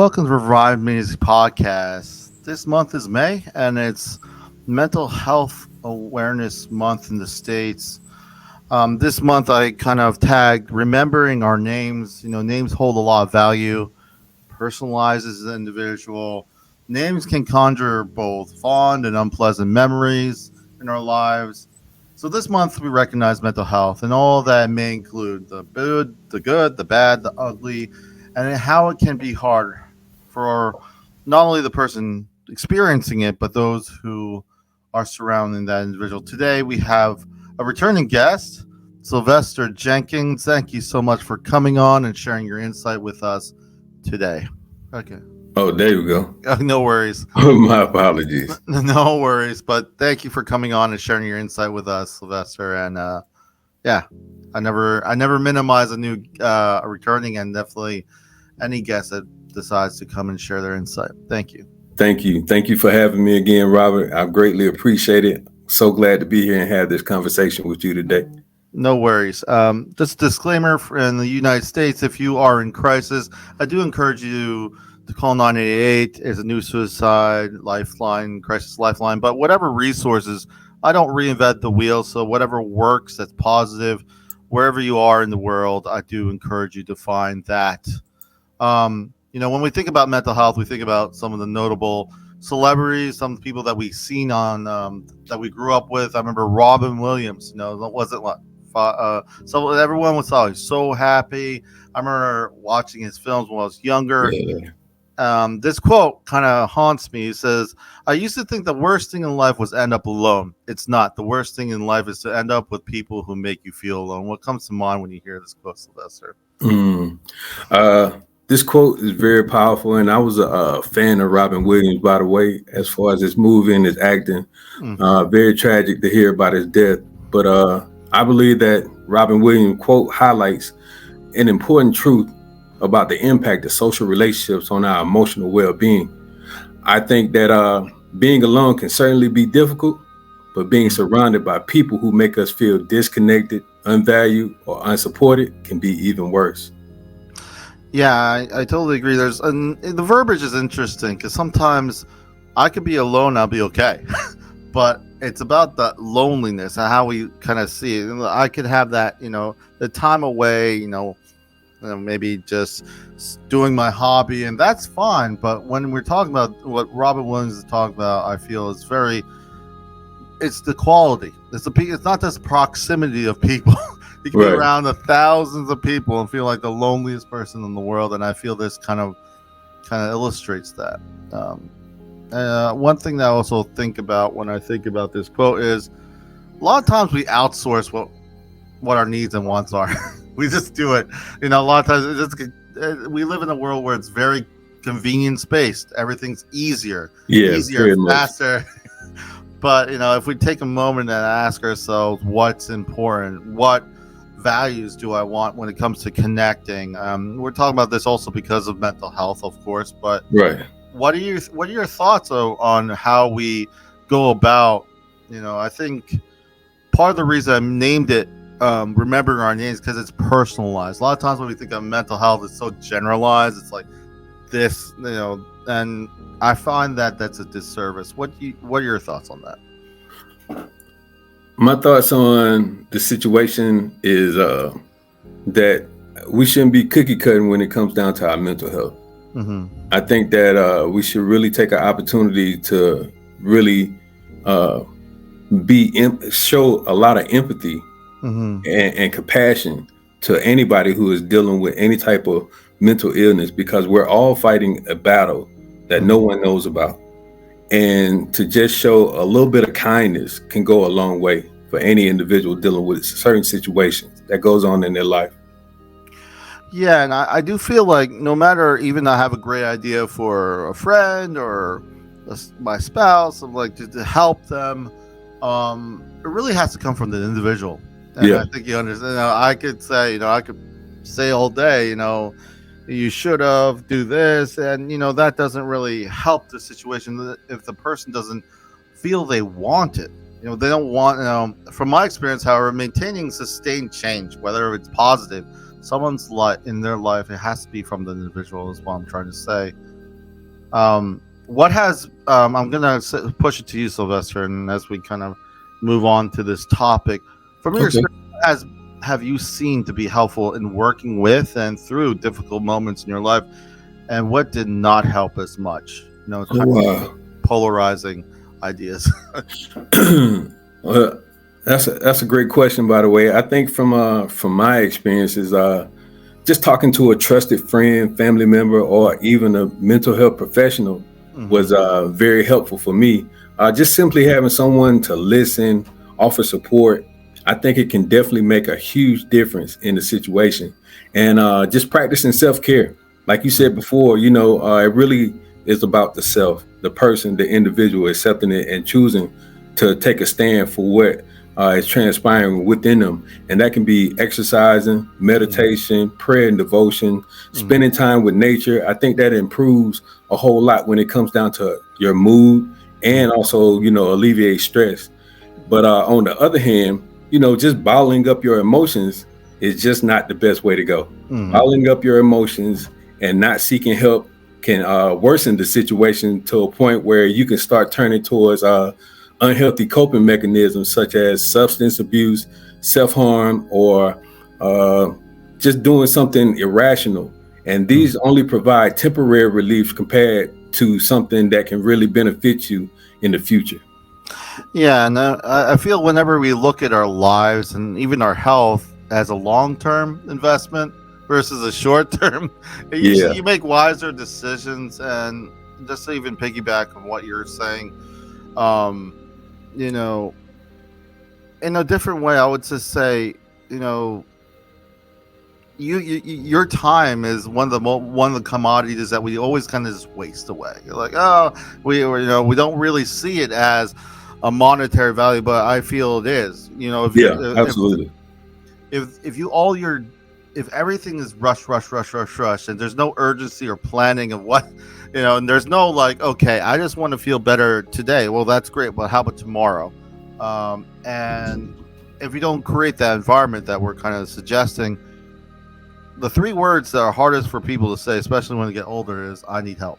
Welcome to Revive Me's podcast. This month is May, and it's Mental Health Awareness Month in the States. This month, I kind of tagged remembering our names. Names hold a lot of value, personalizes the individual. Names can conjure both fond and unpleasant memories in our lives. So this month, we recognize mental health and all that may include the bad, the ugly, and how it can be hard for not only the person experiencing it, but those who are surrounding that individual. Today, we have a returning guest, Sylvester Jenkins. Thank you so much for coming on and sharing your insight with us today. Okay. Oh, there you go. No worries. My apologies. No worries. But thank you for coming on and sharing your insight with us, Sylvester. And yeah, I never minimize a returning, and definitely any guest that decides to come and share their insight. Thank you. Thank you. Thank you for having me again, Robert. I greatly appreciate it. So glad to be here and have this conversation with you today. No worries. Just a disclaimer in the United States, if you are in crisis, I do encourage you to call 988. It's a new suicide lifeline, crisis lifeline. But whatever resources, I don't reinvent the wheel. So whatever works that's positive, wherever you are in the world, I do encourage you to find that. When we think about mental health, we think about some of the notable celebrities, some people that we've seen on that we grew up with. I remember Robin Williams. Was it like so everyone was always so happy. I remember watching his films when I was younger. Yeah. This quote kind of haunts me. He says, "I used to think the worst thing in life was end up alone. It's not. The worst thing in life is to end up with people who make you feel alone." What comes to mind when you hear this quote, Sylvester? This quote is very powerful, and I was a fan of Robin Williams, by the way, as far as his movie and his acting. Very tragic to hear about his death, but I believe that Robin Williams quote highlights an important truth about the impact of social relationships on our emotional well-being. I think that being alone can certainly be difficult, but being surrounded by people who make us feel disconnected, unvalued, or unsupported can be even worse. Yeah, I totally agree. The verbiage is interesting because sometimes I could be alone, I'll be okay. But it's about the loneliness and how we kind of see it. I could have that, the time away, maybe just doing my hobby, and that's fine. But when we're talking about what Robin Williams is talking about, I feel it's the quality. It's not just proximity of people. You can be around the thousands of people and feel like the loneliest person in the world, and I feel this kind of illustrates that. One thing that I also think about when I think about this quote is a lot of times we outsource what our needs and wants are. We just do it. A lot of times we live in a world where it's very convenience based. Everything's easier, faster. But if we take a moment and ask ourselves what's important, what values do I want when it comes to connecting? We're talking about this also because of mental health, of course. But what are your thoughts on how we go about? I think part of the reason I named it remembering our names because it's personalized. A lot of times when we think of mental health, it's so generalized. It's like this, and I find that that's a disservice. What are your thoughts on that? My thoughts on the situation is that we shouldn't be cookie cutting when it comes down to our mental health. Mm-hmm. I think that we should really take an opportunity to really show a lot of empathy and compassion to anybody who is dealing with any type of mental illness, because we're all fighting a battle that no one knows about. And to just show a little bit of kindness can go a long way for any individual dealing with certain situations that goes on in their life. Yeah, and I do feel like no matter, even I have a great idea for a friend or my spouse, of like to help them, it really has to come from the individual. And I think you understand. I could say all day, you should have do this, and that doesn't really help the situation if the person doesn't feel they want it. They don't want. From my experience, however, maintaining sustained change, whether it's positive, someone's life in their life, it has to be from the individual. Is what I'm trying to say. What has I'm gonna push it to you, Sylvester, and as we kind of move on to this topic, from your Okay. experience, what has have you seen to be helpful in working with and through difficult moments in your life, and what did not help as much? Oh, Kind of wow. polarizing ideas. Well, that's a great question, by the way. I think from my experiences, just talking to a trusted friend, family member, or even a mental health professional Hmm. was very helpful for me. Just simply having someone to listen, offer support, I think it can definitely make a huge difference in the situation. And just practicing self care, like you said before, it really is about the self, the person, the individual, accepting it and choosing to take a stand for what is transpiring within them. And that can be exercising, meditation, prayer and devotion, Hmm. spending time with nature. I think that improves a whole lot when it comes down to your mood and also, alleviate stress. But on the other hand, just bottling up your emotions is just not the best way to go. Hmm. Bottling up your emotions and not seeking help can worsen the situation to a point where you can start turning towards unhealthy coping mechanisms such as substance abuse, self harm, or uh, just doing something irrational. And these only provide temporary relief compared to something that can really benefit you in the future. Yeah, and I feel whenever we look at our lives and even our health as a long-term investment versus a short-term, usually Yeah, you make wiser decisions. And just to even piggyback on what you're saying, um, you know, in a different way, I would just say, you know, your time is one of the commodities that we always kind of just waste away. You're like, oh, we don't really see it as a monetary value, but I feel it is. If you're yeah, absolutely. if you all your if everything is rush rush rush rush rush and there's no urgency or planning of what and there's no like, okay, I just want to feel better today. Well, that's great, but how about tomorrow? And if you don't create that environment that we're kind of suggesting, the three words that are hardest for people to say, especially when they get older, is "I need help."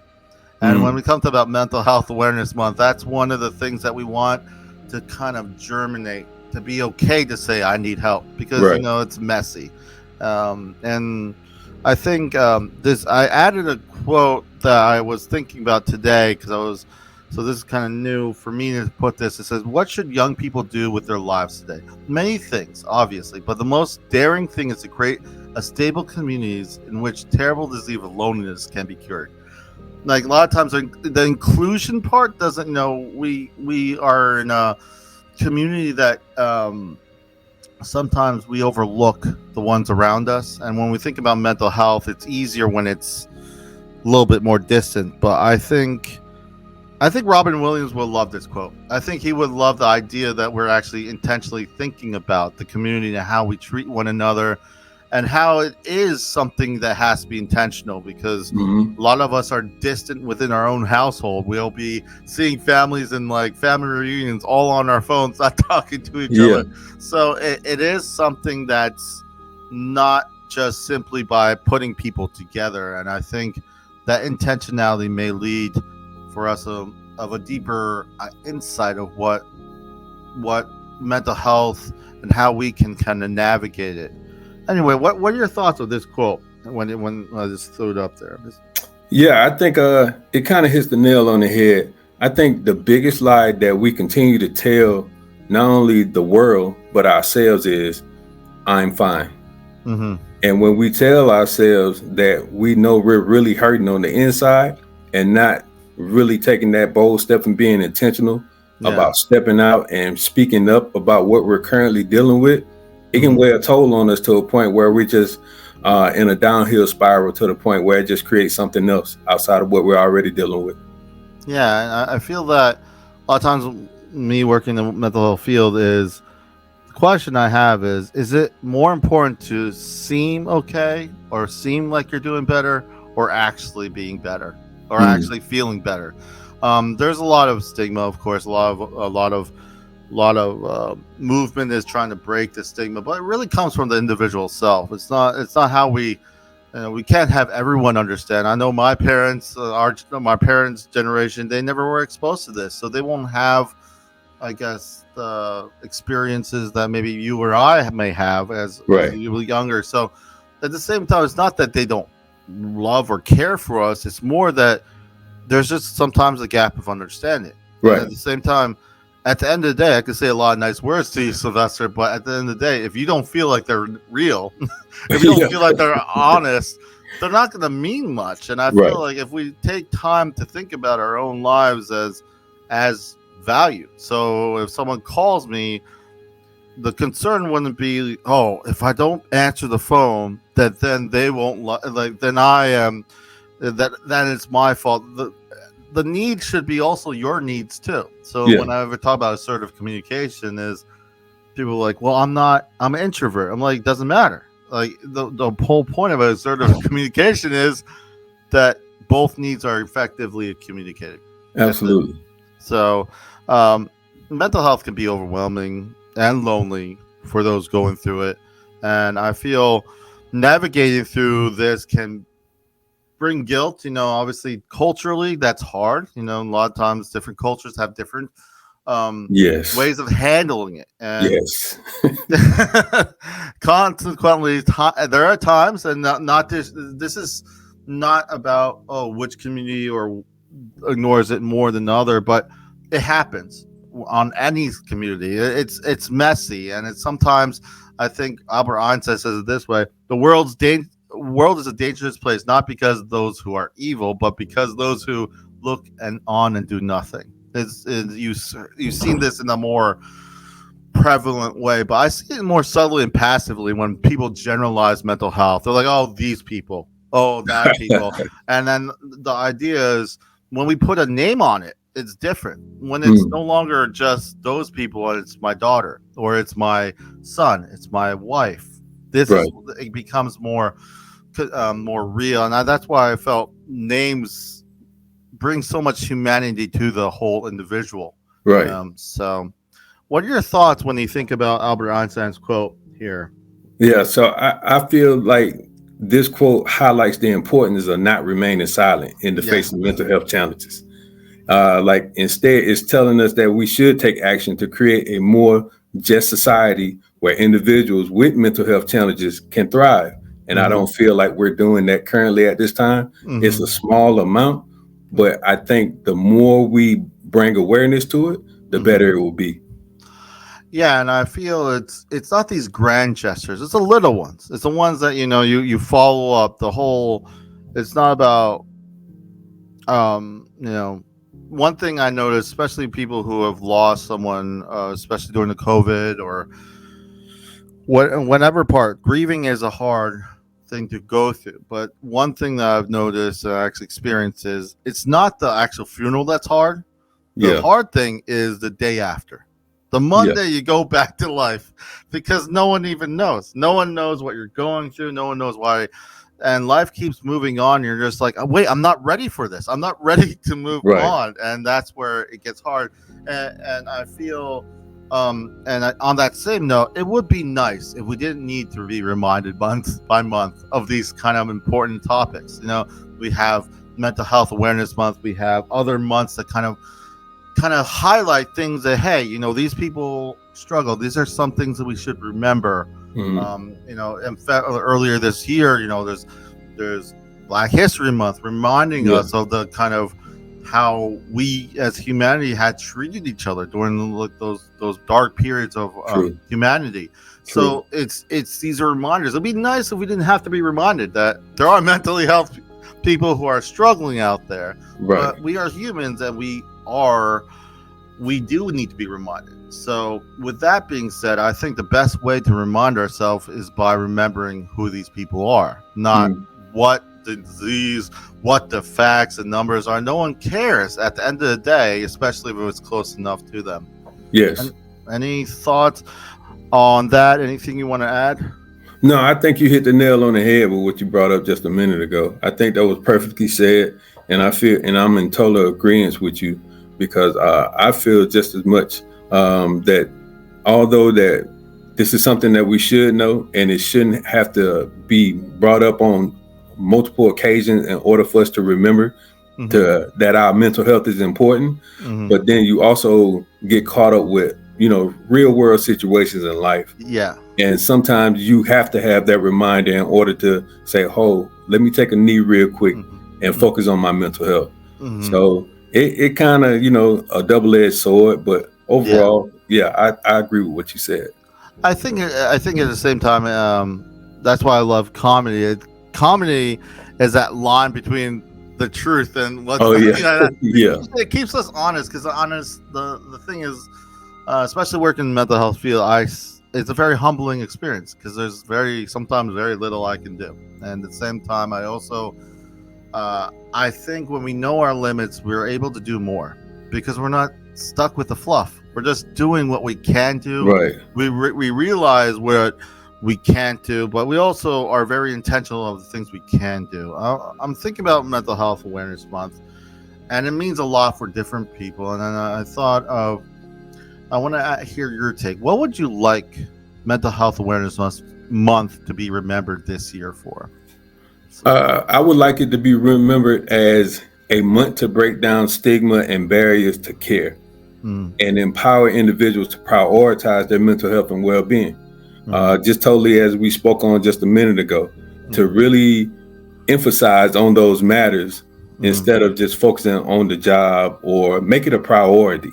And when Mm, we come to about Mental Health Awareness Month, that's one of the things that we want to kind of germinate, to be okay to say "I need help," because right. it's messy. And I think this I added a quote that I was thinking about today because I was so this is kind of new for me to put this. It says, "What should young people do with their lives today?" Many things, obviously, but the most daring thing is to create a stable communities in which terrible disease of loneliness can be cured. Like a lot of times, the inclusion part doesn't we are in a community that sometimes we overlook the ones around us, and when we think about mental health, it's easier when it's a little bit more distant. But I think Robin Williams will love this quote. I think he would love the idea that we're actually intentionally thinking about the community and how we treat one another, and how it is something that has to be intentional, because Hmm. a lot of us are distant within our own household. We'll be seeing families and like family reunions all on our phones, not talking to each Yeah. other. So it is something that's not just simply by putting people together. And I think that intentionality may lead for us of a deeper insight of what mental health and how we can kind of navigate it. Anyway, what are your thoughts of this quote when I just threw it up there? Yeah, I think it kind of hits the nail on the head. I think the biggest lie that we continue to tell not only the world but ourselves is I'm fine. Mm-hmm. And when we tell ourselves that we know we're really hurting on the inside and not really taking that bold step and being intentional Yeah. about stepping out and speaking up about what we're currently dealing with, it can Mm-hmm. weigh a toll on us to a point where we just in a downhill spiral to the point where it just creates something else outside of what we're already dealing with. Yeah, and I feel that a lot of times me working in the mental health field is the question I have is it more important to seem okay or seem like you're doing better, or actually being better, or Mm, actually feeling better? There's a lot of stigma, of course, a lot of movement is trying to break the stigma, but it really comes from the individual self. It's not how we We can't have everyone understand. I know my parents, my parents' generation, they never were exposed to this, so they won't have, I guess, the experiences that maybe you or I may have as Right. you were younger. So, at the same time, it's not that they don't love or care for us. It's more that there's just sometimes a gap of understanding. And Right. at the same time, at the end of the day, I could say a lot of nice words to you, Sylvester, but at the end of the day, if you don't feel like they're real, if you don't Yeah. feel like they're honest, they're not going to mean much. And I Right. feel like if we take time to think about our own lives as value. So if someone calls me, the concern wouldn't be, oh, if I don't answer the phone, that then they won't like, then I am, that it's my fault. The need should be also your needs too. So Yeah. when I ever talk about assertive communication, is people are like, well, I'm an introvert. I'm like, doesn't matter. Like the whole point of assertive communication is that both needs are effectively communicated. That's it. Absolutely. So, um, mental health can be overwhelming and lonely for those going through it. And I feel navigating through this can bring guilt. Obviously, culturally, that's hard. A lot of times different cultures have different Yes. ways of handling it. And Yes. consequently, there are times, and not this is not about, oh, which community or ignores it more than the other, but it happens on any community. It's messy, and it's sometimes, I think Albert Einstein says it this way: the world is a dangerous place, not because of those who are evil, but because those who look and do nothing. You've seen this in a more prevalent way, but I see it more subtly and passively when people generalize mental health. They're like, oh, these people, oh, that people. And then the idea is, when we put a name on it, it's different. When it's no longer just those people, and it's my daughter, or it's my son, it's my wife. Right. It becomes more real. And that's why I felt names bring so much humanity to the whole individual. Right. So what are your thoughts when you think about Albert Einstein's quote here? Yeah, so I feel like this quote highlights the importance of not remaining silent in the face of mental health challenges. Like, instead, it's telling us that we should take action to create a more just society where individuals with mental health challenges can thrive. And I don't feel like we're doing that currently at this time. It's a small amount, but I think the more we bring awareness to it, the better it will be. Yeah, and I feel it's not these grand gestures. It's the little ones. It's the ones that you follow up. The whole. It's not about one thing I noticed, especially people who have lost someone, especially during the COVID or whatever part. Grieving is a hard thing to go through. But one thing that I've noticed, I actually experienced, is it's not the actual funeral that's hard. The hard thing is the day after. The Monday you go back to life, because no one even knows. No one knows what you're going through. No one knows why. And life keeps moving on. You're just like, oh, wait, I'm not ready for this. I'm not ready to move on. And that's where it gets hard. And I feel, on that same note, it would be nice if we didn't need to be reminded month by month of these kind of important topics. We have Mental Health Awareness Month. We have other months that kind of highlight things that, hey, these people struggle. These are some things that we should remember. In fact, earlier this year, there's Black History Month, reminding us of the kind of how we as humanity had treated each other during those dark periods of humanity. True. So it's these are reminders. It'd be nice if we didn't have to be reminded that there are mentally health people who are struggling out there. But we are humans, and we do need to be reminded. So with that being said, I think the best way to remind ourselves is by remembering who these people are, not what the disease, what the facts and numbers are. No one cares at the end of the day, especially if it's close enough to them. Yes. Any thoughts on that? Anything you want to add? No, I think you hit the nail on the head with what you brought up just a minute ago. I think that was perfectly said, and I'm in total agreement with you, because I feel just as much that although that this is something that we should know, and it shouldn't have to be brought up on multiple occasions in order for us to remember that our mental health is important. But then you also get caught up with, real world situations in life. Yeah. And sometimes you have to have that reminder in order to say, oh, let me take a knee real quick and focus on my mental health. So it kind of, a double-edged sword, but overall, I agree with what you said. I think at the same time, that's why I love comedy. Comedy is that line between the truth and what's it keeps us honest, because the thing is, especially working in the mental health field, it's a very humbling experience, because there's sometimes very little I can do, and at the same time I also I think when we know our limits, we're able to do more, because we're not stuck with the fluff. We're just doing what we can do. Right. We realize what we can't do, but we also are very intentional of the things we can do. I'm thinking about Mental Health Awareness Month, and it means a lot for different people. And then I thought I want to hear your take. What would you like Mental Health Awareness Month to be remembered this year for? I would like it to be remembered as a month to break down stigma and barriers to care, and empower individuals to prioritize their mental health and well-being. Just totally, as we spoke on just a minute ago, to really emphasize on those matters instead of just focusing on the job, or make it a priority.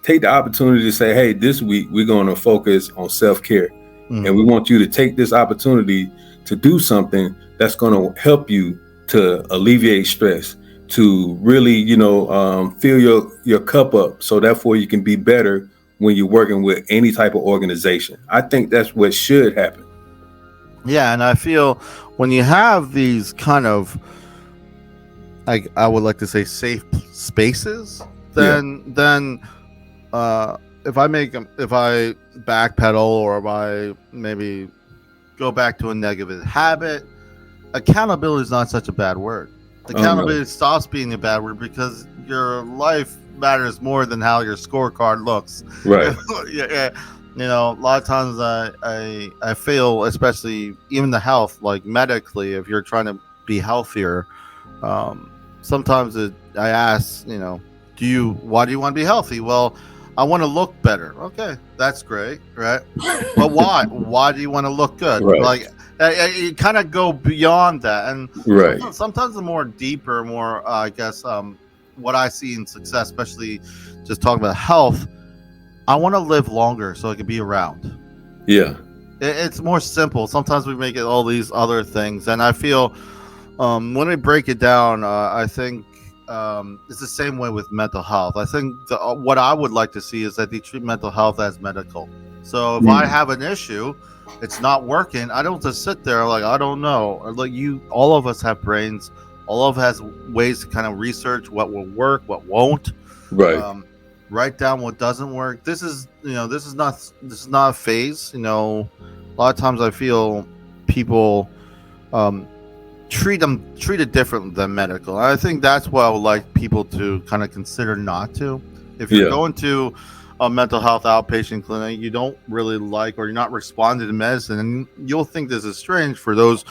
Take the opportunity to say, hey, this week we're going to focus on self-care, and we want you to take this opportunity to do something that's going to help you to alleviate stress, to really, fill your cup up, so therefore you can be better when you're working with any type of organization. I think that's what should happen. Yeah, and I feel when you have these kind of, I would like to say, safe spaces, then if I backpedal, or if I maybe go back to a negative habit, accountability is not such a bad word. Accountability stops being a bad word, because your life matters more than how your scorecard looks. Right. A lot of times I feel, especially even the health, like medically, if you're trying to be healthier, sometimes I ask, why do you want to be healthy? Well, I want to look better. Okay, that's great, right? But why? Why do you want to look good? Right. Like, you kind of go beyond that, and sometimes the more deeper, more I guess, what I see in success, especially just talking about health, I want to live longer so I can be around. Yeah, it's more simple. Sometimes we make it all these other things, and I feel when we break it down, I think it's the same way with mental health. I think what I would like to see is that they treat mental health as medical. So if I have an issue, it's not working, I don't just sit there like, I don't know. Like, all of us have brains. All of us has ways to kind of research what will work, what won't. Right. Write down what doesn't work. This is not a phase. A lot of times I feel people treat it differently than medical. I think that's what I would like people to kind of consider not to. If you're going to a mental health outpatient clinic, you don't really like, or you're not responding to medicine, and you'll think this is strange for those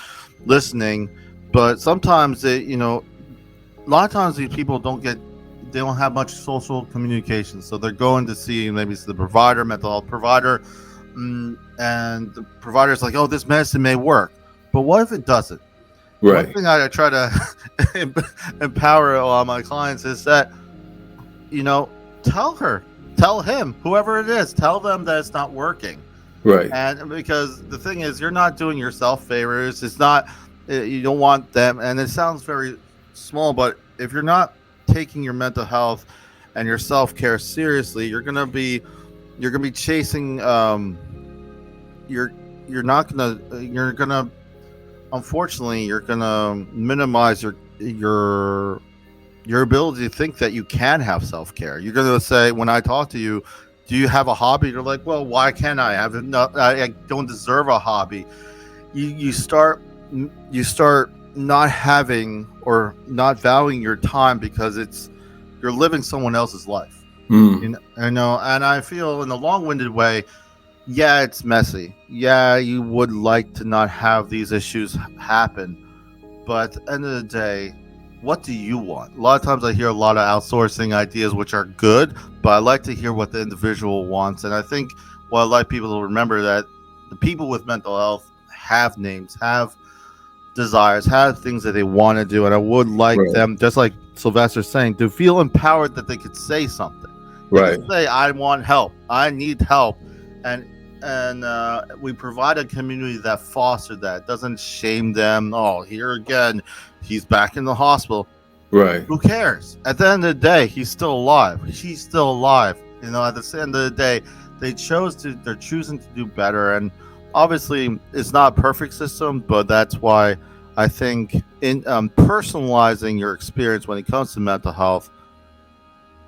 listening, but sometimes a lot of times these people don't have much social communication, so they're going to see maybe it's the provider, mental health provider, and the provider's like, oh, this medicine may work, but what if it doesn't? Right. One thing I try to empower all my clients is that, tell him, whoever it is, tell them that it's not working. Right. And because the thing is, you're not doing yourself favors. It's not, you don't want them. And it sounds very small, but if you're not taking your mental health and your self-care seriously, you're gonna be chasing. Unfortunately, you're gonna minimize your ability to think that you can have self-care. You're gonna say, when I talk to you, do you have a hobby? You're like, well, why can't I have it? No, I don't deserve a hobby. You start not having or not valuing your time, because you're living someone else's life. And I feel, in a long-winded way, yeah, it's messy. Yeah, you would like to not have these issues happen, But at the end of the day, what do you want? A lot of times I hear a lot of outsourcing ideas, which are good, but I like to hear what the individual wants. And I think what I like people to remember that the people with mental health have names, have desires, have things that they want to do. And I would like Right. them, just like Sylvester's saying, to feel empowered that they could say something. They Right. could say, I want help. I need help. And we provide a community that fosters that. It doesn't shame them. Oh, here again, he's back in the hospital. Right. Who cares? At the end of the day, he's still alive. She's still alive. You know, at the end of the day, they're choosing to do better. And obviously, it's not a perfect system, but that's why I think in personalizing your experience when it comes to mental health,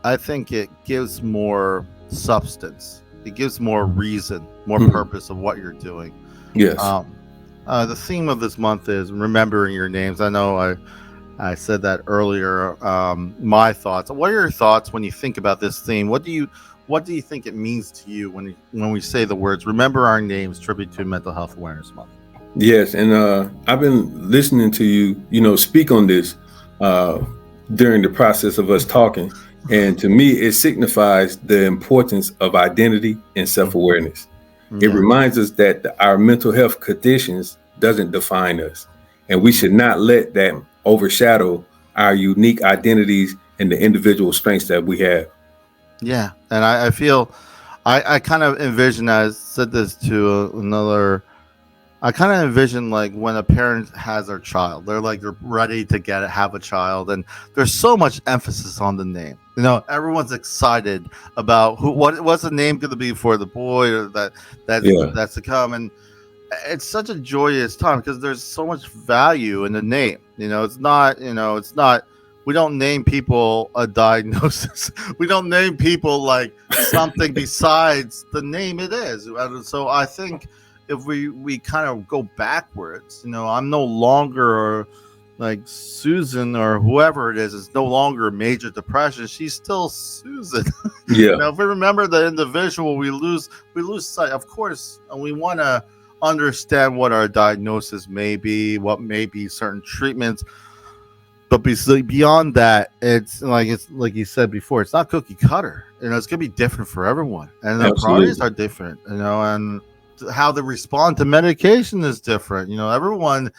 I think it gives more substance. It gives more reason, more purpose of what you're doing. Yes. The theme of this month is remembering your names. I know I said that earlier. My thoughts. What are your thoughts when you think about this theme? What do you think it means to you when we say the words "Remember Our Names"? Tribute to Mental Health Awareness Month. Yes, and I've been listening to you, speak on this during the process of us talking, and to me, it signifies the importance of identity and self-awareness. It reminds us that our mental health conditions doesn't define us, and we should not let that overshadow our unique identities and the individual strengths that we have. Yeah, and I feel I kind of envision. I said this to another. I kind of envision like when a parent has their child, they're ready to have a child, and there's so much emphasis on the name. You know, everyone's excited about what's the name going to be for the boy or that's to come, and it's such a joyous time because there's so much value in the name. You know, it's not. We don't name people a diagnosis. We don't name people like something besides the name it is. So I think if we kind of go backwards, I'm no longer like Susan or whoever it is no longer major depression. She's still Susan. Yeah. If we remember the individual, we lose sight. Of course, and we want to understand what our diagnosis may be, what may be certain treatments. But beyond that, it's like you said before, it's not cookie cutter. It's gonna be different for everyone, and the priorities are different. And how they respond to medication is different. Everyone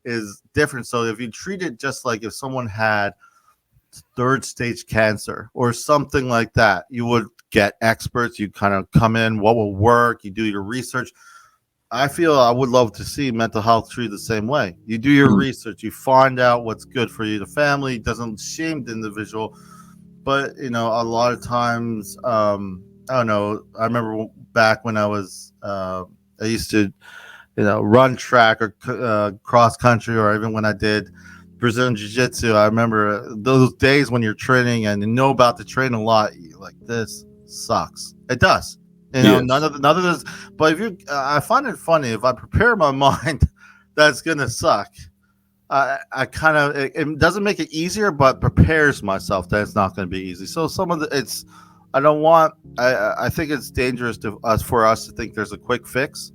is different. So if you treat it just like if someone had third stage cancer or something like that, you would get experts. You kind of come in, what will work. You do your research. I feel I would love to see mental health treated the same way. You do your research, you find out what's good for you. The family doesn't shame the individual, but a lot of times, I don't know. I remember back when I used to, run track or cross country, or even when I did Brazilian Jiu-Jitsu. I remember those days when you're training and you know about the training a lot. You're like, this sucks. It does. None of this. But I find it funny if I prepare my mind that's gonna suck. I kind of it doesn't make it easier, but prepares myself that it's not going to be easy. So I think it's dangerous for us to think there's a quick fix.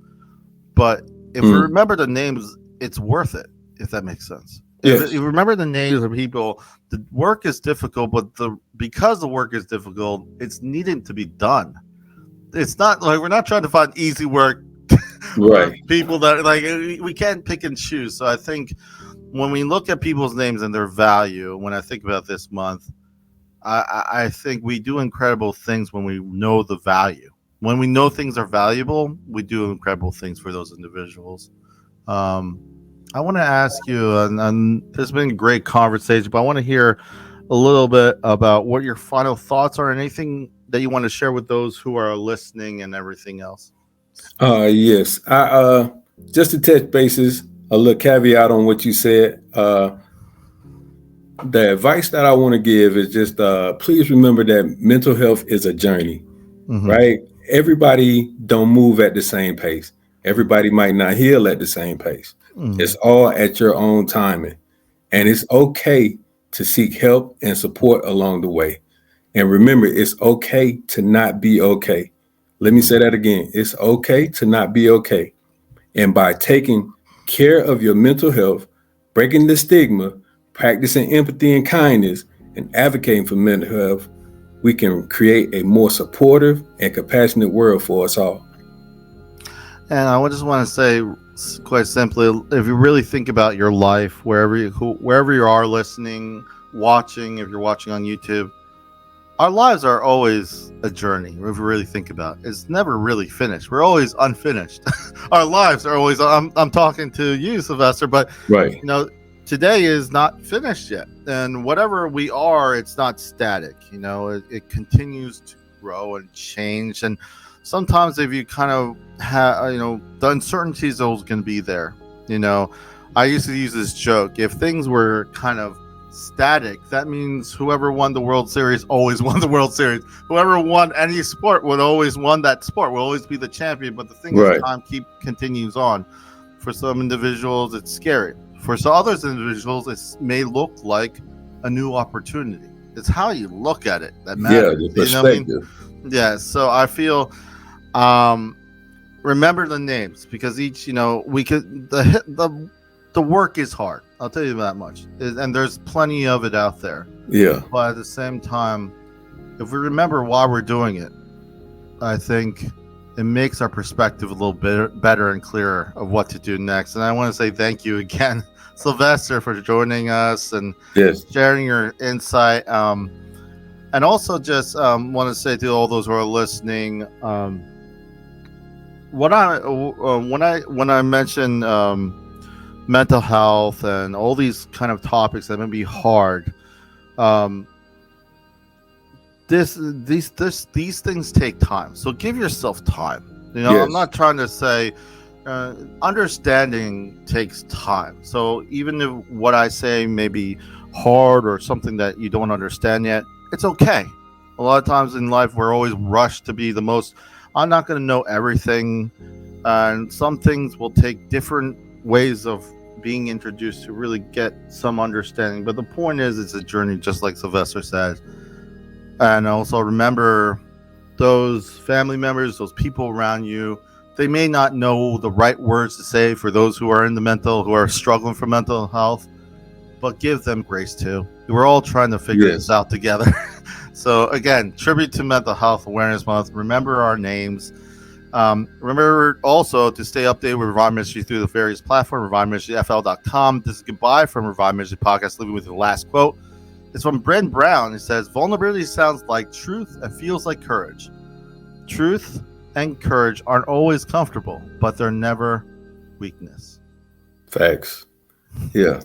But if we remember the names, it's worth it. If that makes sense. Yes. If you remember the names of people, the work is difficult, but because the work is difficult, it's needing to be done. It's not like we're not trying to find easy work, right? People that we can't pick and choose. So I think when we look at people's names and their value, when I think about this month, I think we do incredible things when we know the value. When we know things are valuable, we do incredible things for those individuals. I want to ask you, and there's been a great conversation, but I want to hear a little bit about what your final thoughts are, and anything that you want to share with those who are listening and everything else. Yes. Just to touch bases, a little caveat on what you said. The advice that I want to give is just please remember that mental health is a journey, right? Everybody don't move at the same pace. Everybody might not heal at the same pace. It's all at your own timing. And it's okay to seek help and support along the way. And remember, it's okay to not be okay. Let me say that again. It's okay to not be okay. And by taking care of your mental health, Breaking the stigma, practicing empathy and kindness, and advocating for mental health, we can create a more supportive and compassionate world for us all. And I just want to say, quite simply, if you really think about your life, wherever you are listening, watching, if you're watching on YouTube, our lives are always a journey. If you really think about it, it's never really finished. We're always unfinished. Our lives are always. I'm talking to you, Sylvester, but Right. Today is not finished yet, and whatever we are, it's not static. It continues to grow and change, and sometimes if you kind of have, the uncertainties always going to be there. I used to use this joke: if things were kind of static, that means whoever won the World Series always won the World Series. Whoever won any sport would always won that sport, will always be the champion. But the thing is, time continues on. For some individuals, it's scary. For some other individuals, it may look like a new opportunity. It's how you look at it that matters. Yeah, the perspective. You know what I mean? Yeah, so I feel remember the names, because each, we could the work is hard. I'll tell you that much. And there's plenty of it out there. Yeah. But at the same time, if we remember why we're doing it, I think it makes our perspective a little bit better and clearer of what to do next. And I want to say thank you again, Sylvester, for joining us and sharing your insight. And also just want to say to all those who are listening, when I mention mental health and all these kind of topics that may be hard, these things take time, so give yourself time. I'm not trying to say understanding takes time. So even if what I say may be hard or something that you don't understand yet, it's okay. A lot of times in life we're always rushed to be the most. I'm not going to know everything, and some things will take different ways of being introduced to really get some understanding. But the point is, it's a journey, just like Sylvester said. And also remember those family members, those people around you, they may not know the right words to say for those who are who are struggling for mental health, but give them grace too. We're all trying to figure this out together. So again, tribute to Mental Health Awareness Month. Remember our names. Remember also to stay updated with Revive Ministry through the various platforms, ReviveMinistryFL.com. This is goodbye from Revive Ministry Podcast, leaving with the last quote. It's from Brent Brown. It says, vulnerability sounds like truth and feels like courage. Truth and courage aren't always comfortable, but they're never weakness. Facts. Yeah.